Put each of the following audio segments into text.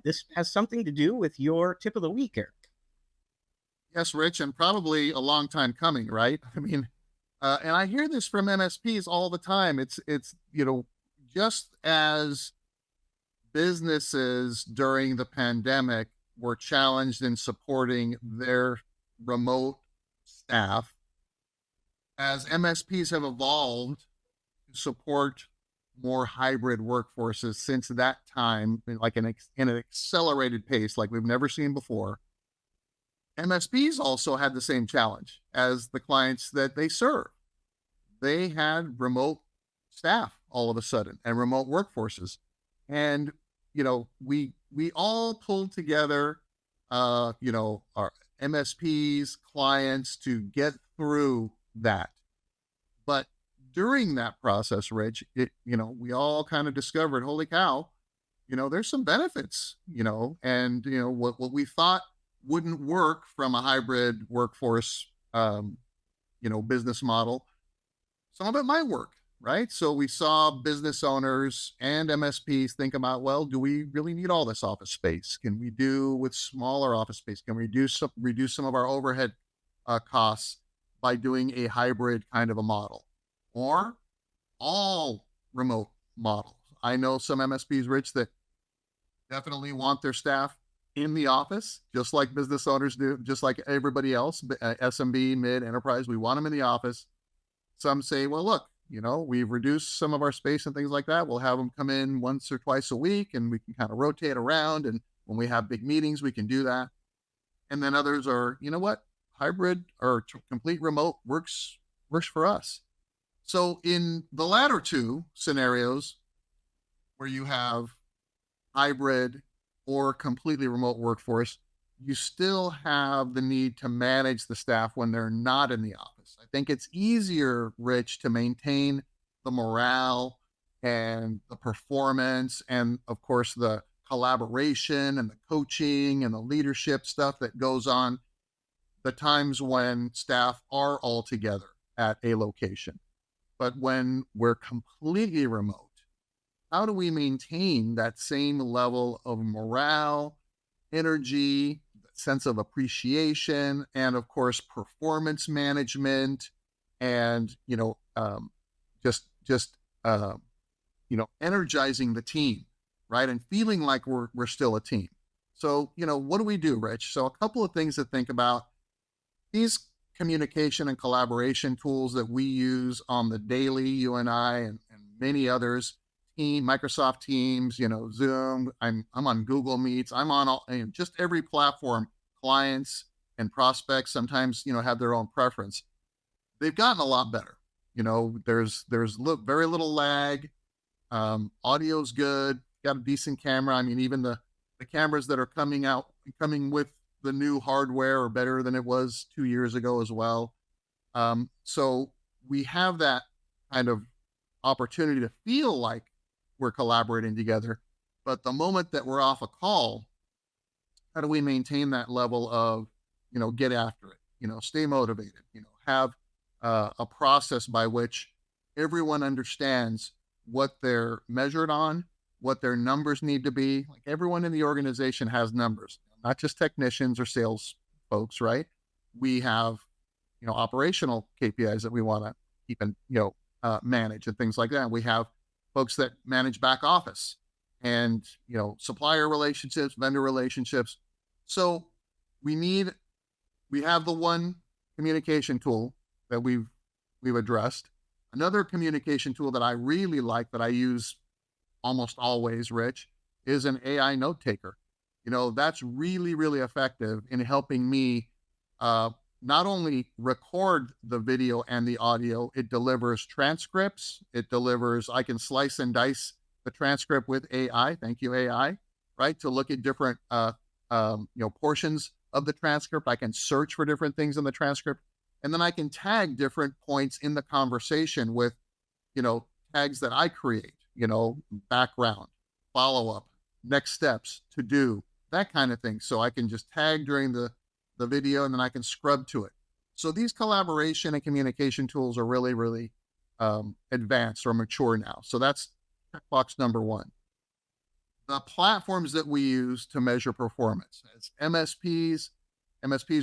This has something to do with your tip of the week, Eric. Yes, Rich, and probably a long time coming, right? I mean, and I hear this from MSPs all the time. It's just as businesses during the pandemic were challenged in supporting their remote staff, as MSPs have evolved to support more hybrid workforces since that time, like in an accelerated pace, like we've never seen before. MSPs also had the same challenge as the clients that they serve. They had remote staff all of a sudden and remote workforces. And, we all pulled together, our MSPs, clients to get through that. But during that process, Rich, we all kind of discovered, holy cow, there's some benefits, and, what we thought wouldn't work from a hybrid workforce, business model, some of it might work, right? So we saw business owners and MSPs think about, well, do we really need all this office space? Can we do with smaller office space? Can we reduce some of our overhead costs by doing a hybrid kind of a model, or all remote models? I know some MSPs, Rich, that definitely want their staff in the office, just like business owners do, just like everybody else, SMB, mid, enterprise. We want them in the office. Some say, well, look, we've reduced some of our space and things like that. We'll have them come in once or twice a week and we can kind of rotate around. And when we have big meetings, we can do that. And then others are, hybrid or complete remote works for us. So in the latter two scenarios, where you have hybrid or completely remote workforce, you still have the need to manage the staff when they're not in the office. I think it's easier, Rich, to maintain the morale and the performance and, of course, the collaboration and the coaching and the leadership stuff that goes on the times when staff are all together at a location. But when we're completely remote, how do we maintain that same level of morale, energy, sense of appreciation, and of course, performance management, and just energizing the team, right, and feeling like we're still a team. So what do we do, Rich? So a couple of things to think about. These communication and collaboration tools that we use on the daily, you and I, and many others. Microsoft Teams, Zoom. I'm on Google Meets. I'm on just every platform. Clients and prospects sometimes, have their own preference. They've gotten a lot better. There's very little lag. Audio's good. Got a decent camera. I mean, even the cameras that are coming with the new hardware are better than it was 2 years ago as well. So we have that kind of opportunity to feel like we're collaborating together. But the moment that we're off a call, how do we maintain that level of, get after it, stay motivated, have a process by which everyone understands what they're measured on, what their numbers need to be. Like everyone in the organization has numbers, not just technicians or sales folks, right? We have, operational KPIs that we want to keep and, manage and things like that. We have folks that manage back office and, supplier relationships, vendor relationships. So we have the one communication tool that we've addressed. Another communication tool that I really like, that I use almost always, Rich, is an AI note taker. That's really, really effective in helping me not only record the video and the audio, it delivers transcripts. I can slice and dice the transcript with AI. Thank you, AI, right? To look at different, portions of the transcript. I can search for different things in the transcript. And then I can tag different points in the conversation with, tags that I create, background, follow-up, next steps, to do, that kind of thing. So I can just tag during the video and then I can scrub to it. So these collaboration and communication tools are really, really advanced or mature now. So that's checkbox number one. the platforms that we use to measure performance. As MSPs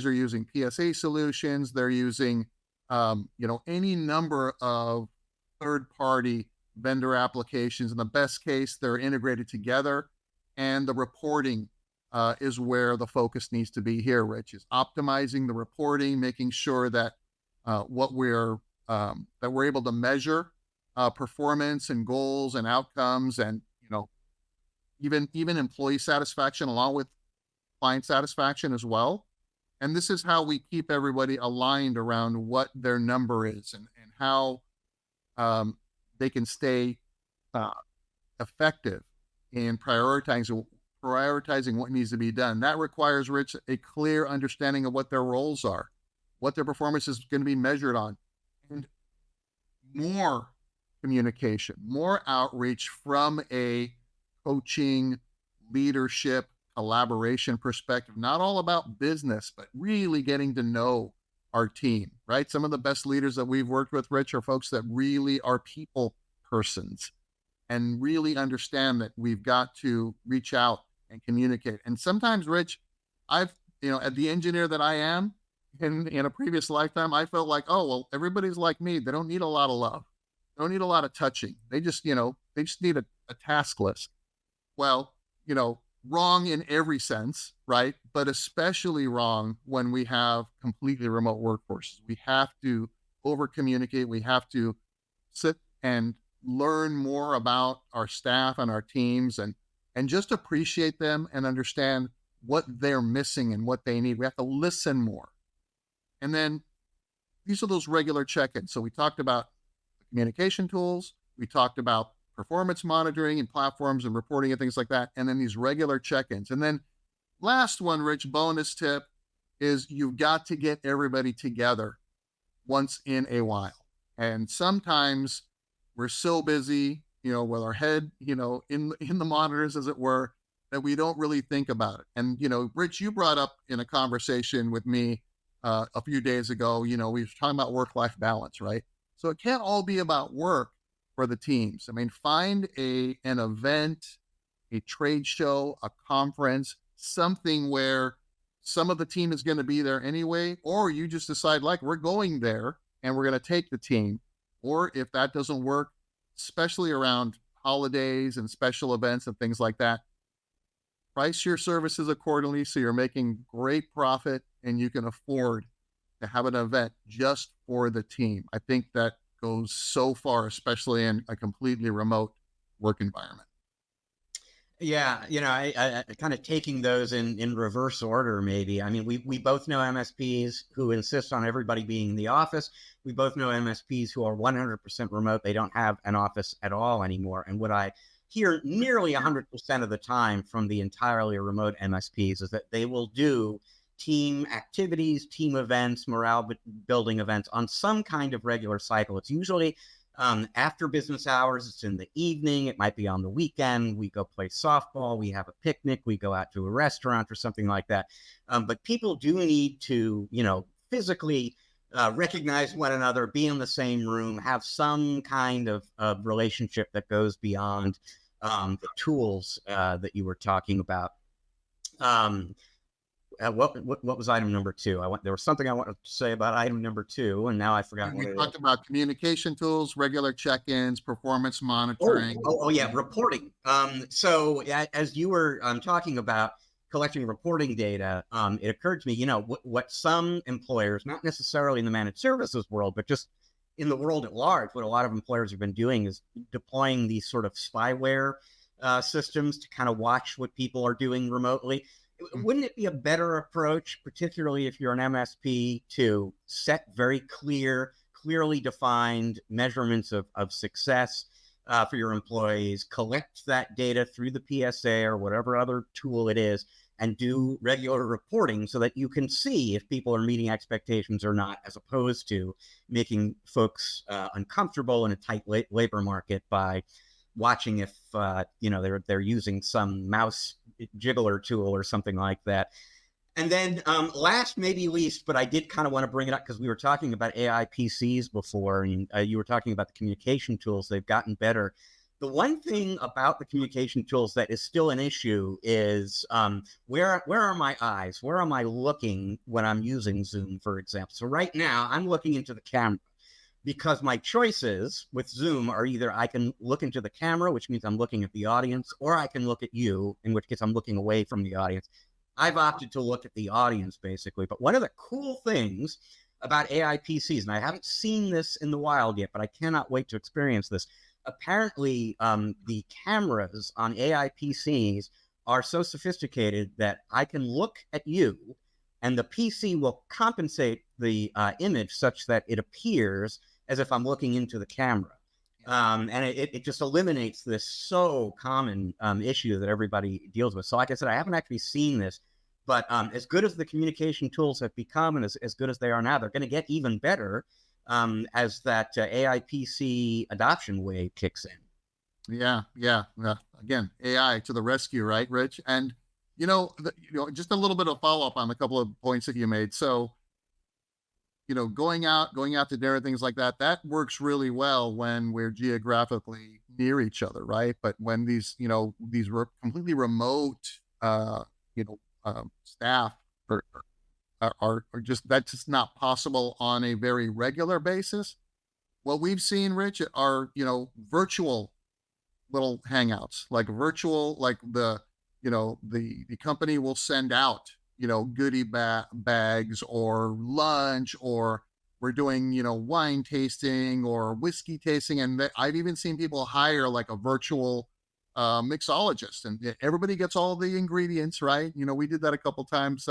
are using PSA solutions. They're using, any number of third-party vendor applications. In the best case, they're integrated together, and the reporting is where the focus needs to be here. Rich, is optimizing the reporting, making sure that what that we're able to measure performance and goals and outcomes, and even employee satisfaction along with client satisfaction as well. And this is how we keep everybody aligned around what their number is, and how they can stay uh, effective in prioritizing what needs to be done. That requires, Rich, a clear understanding of what their roles are, what their performance is going to be measured on, and more communication, more outreach from a coaching, leadership, collaboration perspective, not all about business, but really getting to know our team, right? Some of the best leaders that we've worked with, Rich, are folks that really are people persons and really understand that we've got to reach out and communicate. And sometimes, Rich, I've, at the engineer that I am in a previous lifetime, I felt like, oh, well, everybody's like me. They don't need a lot of love. They don't need a lot of touching. They just need a task list. Well, wrong in every sense, right? But especially wrong when we have completely remote workforces. We have to over communicate. We have to sit and learn more about our staff and our teams, and just appreciate them and understand what they're missing and what they need. We have to listen more. And then these are those regular check-ins. So we talked about the communication tools. We talked about performance monitoring and platforms and reporting and things like that. And then these regular check-ins. And then last one, Rich, bonus tip is you've got to get everybody together once in a while. And sometimes we're so busy, with our head, in the monitors, as it were, that we don't really think about it. And, Rich, you brought up in a conversation with me a few days ago, we were talking about work-life balance, right? So it can't all be about work for the teams. I mean, find an event, a trade show, a conference, something where some of the team is going to be there anyway, or you just decide, like, we're going there and we're going to take the team. Or if that doesn't work, especially around holidays and special events and things like that, price your services accordingly so you're making great profit and you can afford to have an event just for the team. I think that goes so far, especially in a completely remote work environment. Yeah, I kind of taking those in reverse order, maybe. I mean, we both know MSPs who insist on everybody being in the office. We both know MSPs who are 100% remote. They don't have an office at all anymore. And what I hear nearly 100% of the time from the entirely remote MSPs is that they will do team activities, team events, morale building events on some kind of regular cycle. It's usually after business hours. It's in the evening. It might be on the weekend. We go play softball. We have a picnic. We go out to a restaurant or something like that. But people do need to, physically recognize one another, be in the same room, have some kind of relationship that goes beyond the tools that you were talking about. What was item number two? There was something I wanted to say about item number two, and now I forgot what We it is. talked about communication tools, regular check-ins, performance monitoring. Yeah, reporting. So as you were talking about collecting reporting data, it occurred to me, what some employers, not necessarily in the managed services world, but just in the world at large, what a lot of employers have been doing is deploying these sort of spyware systems to kind of watch what people are doing remotely. Wouldn't it be a better approach, particularly if you're an MSP, to set very clearly defined measurements of success for your employees, collect that data through the PSA or whatever other tool it is, and do regular reporting so that you can see if people are meeting expectations or not, as opposed to making folks uncomfortable in a tight labor market by watching if they're using some mouse jiggler tool or something like that. And then last, maybe least, but I did kind of want to bring it up because we were talking about AI PCs before, and you were talking about the communication tools. They've gotten better. The one thing about the communication tools that is still an issue is where are my eyes? Where am I looking when I'm using Zoom, for example? So right now I'm looking into the camera because my choices with Zoom are either I can look into the camera, which means I'm looking at the audience, or I can look at you, in which case I'm looking away from the audience. I've opted to look at the audience basically. But one of the cool things about AI PCs, and I haven't seen this in the wild yet, but I cannot wait to experience this. Apparently, the cameras on AI PCs are so sophisticated that I can look at you and the PC will compensate the image such that it appears as if I'm looking into the camera. And it just eliminates this so common issue that everybody deals with. So like I said, I haven't actually seen this, but as good as the communication tools have become and as good as they are now, they're going to get even better as that AI PC adoption wave kicks in. Yeah. Again, AI to the rescue, right, Rich? And just a little bit of follow up on a couple of points that you made. So, going out to dinner, things like that, that works really well when we're geographically near each other, right? But when these completely remote, staff are just, that's just not possible on a very regular basis. What we've seen, Rich, are, virtual little hangouts, like virtual, like the company will send out, goodie bags or lunch, or we're doing, wine tasting or whiskey tasting. And I've even seen people hire like a virtual mixologist, and everybody gets all the ingredients, right? We did that a couple times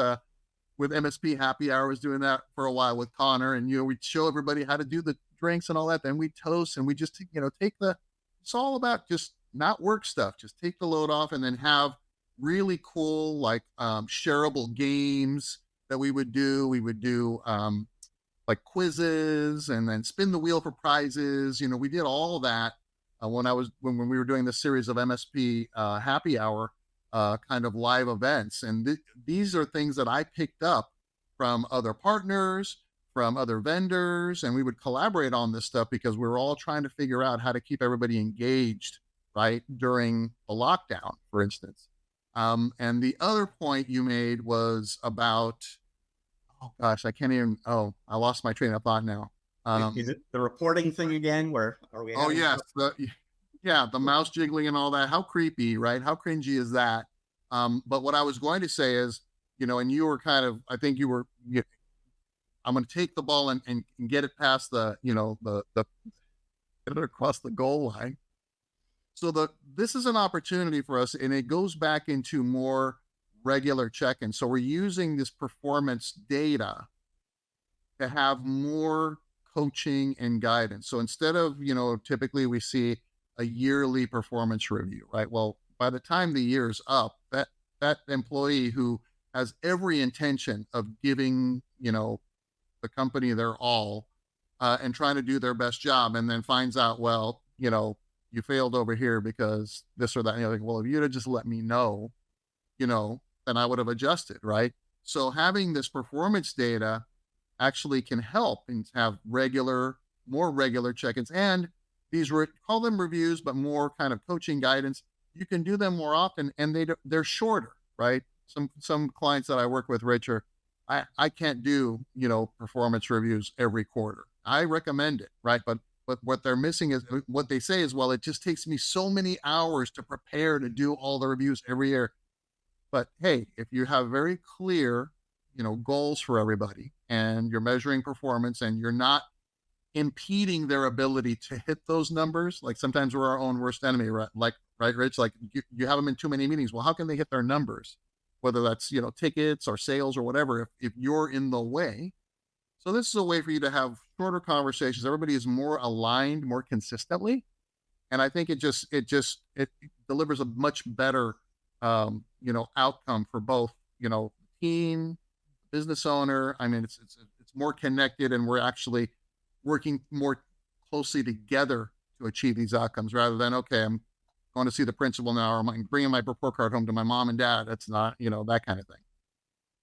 with MSP Happy Hour. Was doing that for a while with Connor, and we'd show everybody how to do the drinks and all that. Then we toast, and we just take the. It's all about just not work stuff. Just take the load off, and then have really cool like shareable games that we would do. We would do like quizzes, and then spin the wheel for prizes. We did all that when we were doing this series of MSP Happy Hour kind of live events. And these are things that I picked up from other partners, from other vendors, and we would collaborate on this stuff because we were all trying to figure out how to keep everybody engaged, right, during the lockdown, for instance. And the other point you made was about, oh gosh, I lost my train of thought now. Is it the reporting thing again? Where are we? Oh yes, the mouse jiggling and all that. How creepy, right? How cringy is that? But what I was going to say is, and you were kind of, I think I'm going to take the ball and get it past the get it across the goal line. So this is an opportunity for us, and it goes back into more regular check-ins. So we're using this performance data to have more coaching and guidance. So instead of, typically we see a yearly performance review, right? Well, by the time the year's up, that employee who has every intention of giving, the company their all and trying to do their best job, and then finds out, well, you failed over here because this or that. Well, if you'd have just let me know, then I would have adjusted, right? So having this performance data actually can help and have more regular check-ins, and these call them reviews, but more kind of coaching guidance. You can do them more often, and they're shorter, right? Some clients that I work with, Richard, I can't do performance reviews every quarter. I recommend it, right? But what they're missing is what they say is, well, it just takes me so many hours to prepare to do all the reviews every year. But hey, if you have very clear goals for everybody, and you're measuring performance, and you're not impeding their ability to hit those numbers. Like sometimes we're our own worst enemy, right? Right, Rich? Like you have them in too many meetings. Well, how can they hit their numbers? Whether that's, tickets or sales or whatever, if you're in the way. So this is a way for you to have shorter conversations. Everybody is more aligned, more consistently. And I think it delivers a much better, outcome for both, team, business owner. I mean, it's more connected, and we're actually working more closely together to achieve these outcomes, rather than, okay, I'm going to see the principal now, or I'm bringing my report card home to my mom and dad. That's not, that kind of thing.